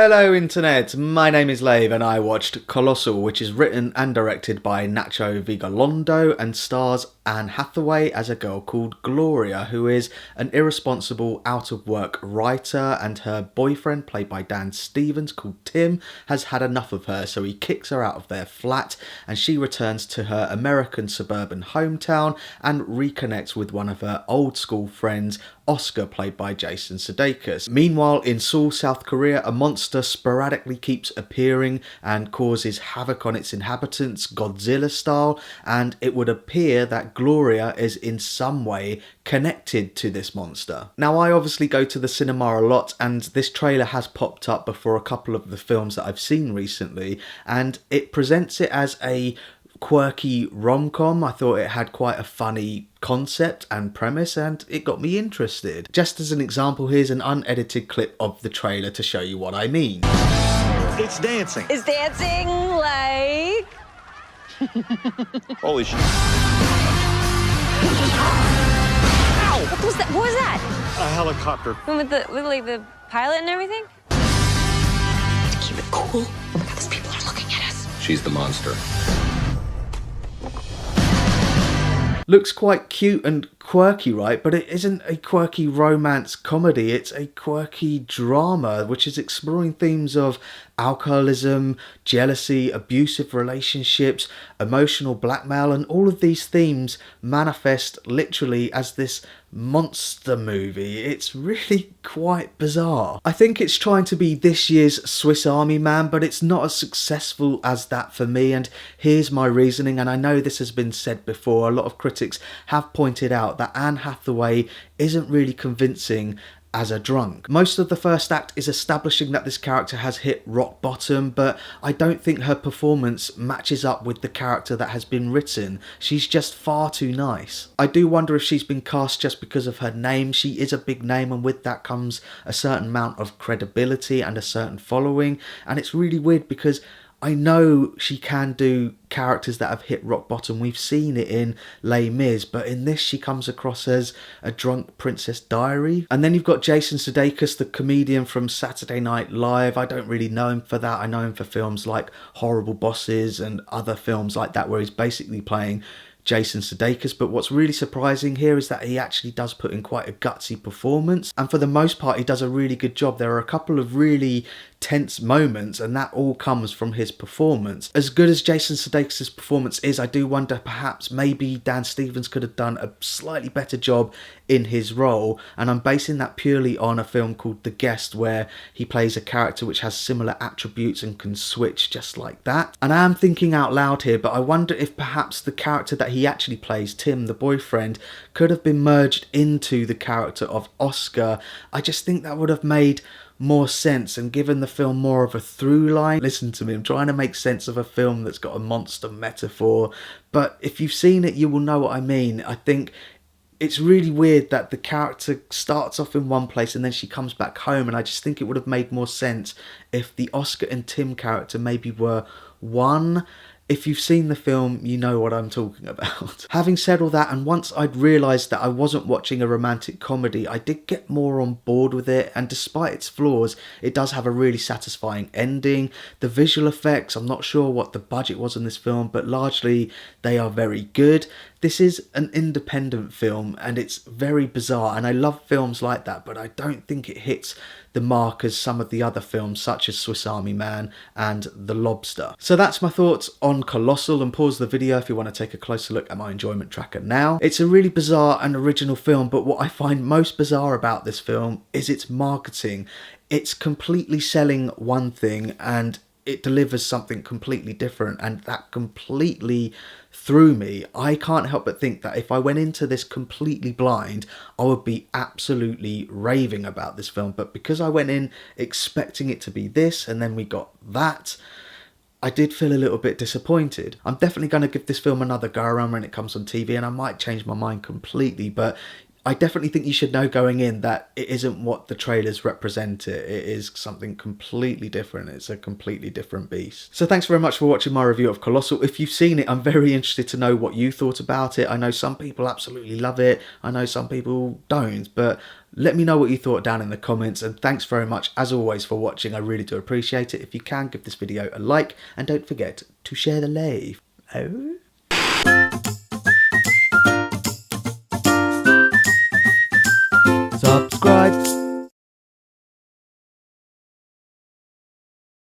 Hello Internet, my name is Lave and I watched Colossal, which is written and directed by Nacho Vigalondo and stars Anne Hathaway as a girl called Gloria, who is an irresponsible out-of-work writer, and her boyfriend, played by Dan Stevens, called Tim, has had enough of her, so he kicks her out of their flat and she returns to her American suburban hometown and reconnects with one of her old school friends, Oscar, played by Jason Sudeikis. Meanwhile, in Seoul, South Korea, a monster sporadically keeps appearing and causes havoc on its inhabitants, Godzilla style, and it would appear that Gloria is in some way connected to this monster. Now, I obviously go to the cinema a lot, and this trailer has popped up before a couple of the films that I've seen recently, and it presents it as a quirky rom-com. I thought it had quite a funny concept and premise, and it got me interested. Just as an example, here's an unedited clip of the trailer to show you what I mean. It's dancing. Is dancing like... Holy shit. Ow! What was that? What was that? A helicopter. With the pilot and everything? Keep it cool. Oh my god, these people are looking at us. She's the monster. Looks quite cute and quirky, right? But it isn't a quirky romance comedy, it's a quirky drama which is exploring themes of alcoholism, jealousy, abusive relationships, emotional blackmail, and all of these themes manifest literally as this monster movie. It's really quite bizarre. I think it's trying to be this year's Swiss Army Man, but it's not as successful as that for me, and here's my reasoning. And I know this has been said before, a lot of critics have pointed out that Anne Hathaway isn't really convincing as a drunk. Most of the first act is establishing that this character has hit rock bottom, but I don't think her performance matches up with the character that has been written. She's just far too nice. I do wonder if she's been cast just because of her name. She is a big name, and with that comes a certain amount of credibility and a certain following, and it's really weird because I know she can do characters that have hit rock bottom. We've seen it in Les Mis, but in this she comes across as a drunk Princess Diary. And then you've got Jason Sudeikis, the comedian from Saturday Night Live. I don't really know him for that. I know him for films like Horrible Bosses and other films like that where he's basically playing Jason Sudeikis. But what's really surprising here is that he actually does put in quite a gutsy performance, and for the most part he does a really good job. There are a couple of really tense moments, and that all comes from his performance. As good as Jason Sudeikis' performance is, I do wonder perhaps maybe Dan Stevens could have done a slightly better job in his role, and I'm basing that purely on a film called The Guest, where he plays a character which has similar attributes and can switch just like that. And I am thinking out loud here, but I wonder if perhaps the character that he actually plays, Tim, the boyfriend, could have been merged into the character of Oscar. I just think that would have made more sense and given the film more of a through line. Listen to me, I'm trying to make sense of a film that's got a monster metaphor, but if you've seen it you will know what I mean. I think it's really weird that the character starts off in one place and then she comes back home, and I just think it would have made more sense if the Oscar and Tim character maybe were one. If you've seen the film, you know what I'm talking about. Having said all that, and once I'd realised that I wasn't watching a romantic comedy, I did get more on board with it, and despite its flaws, it does have a really satisfying ending. The visual effects, I'm not sure what the budget was on this film, but largely they are very good. This is an independent film and it's very bizarre, and I love films like that, but I don't think it hits the mark as some of the other films such as Swiss Army Man and The Lobster. So that's my thoughts on Colossal, and pause the video if you want to take a closer look at my enjoyment tracker now. It's a really bizarre and original film, but what I find most bizarre about this film is its marketing. It's completely selling one thing and it delivers something completely different, and that completely threw me. I can't help but think that if I went into this completely blind, I would be absolutely raving about this film, but because I went in expecting it to be this and then we got that, I did feel a little bit disappointed. I'm definitely going to give this film another go around when it comes on TV, and I might change my mind completely, but I definitely think you should know going in that it isn't what the trailers represent it. It is something completely different. It's a completely different beast. So thanks very much for watching my review of Colossal. If you've seen it, I'm very interested to know what you thought about it. I know some people absolutely love it. I know some people don't, but Let me know what you thought down in the comments, and thanks very much as always for watching. I really do appreciate it. If you can, give this video a like and don't forget to share the lave. Oh.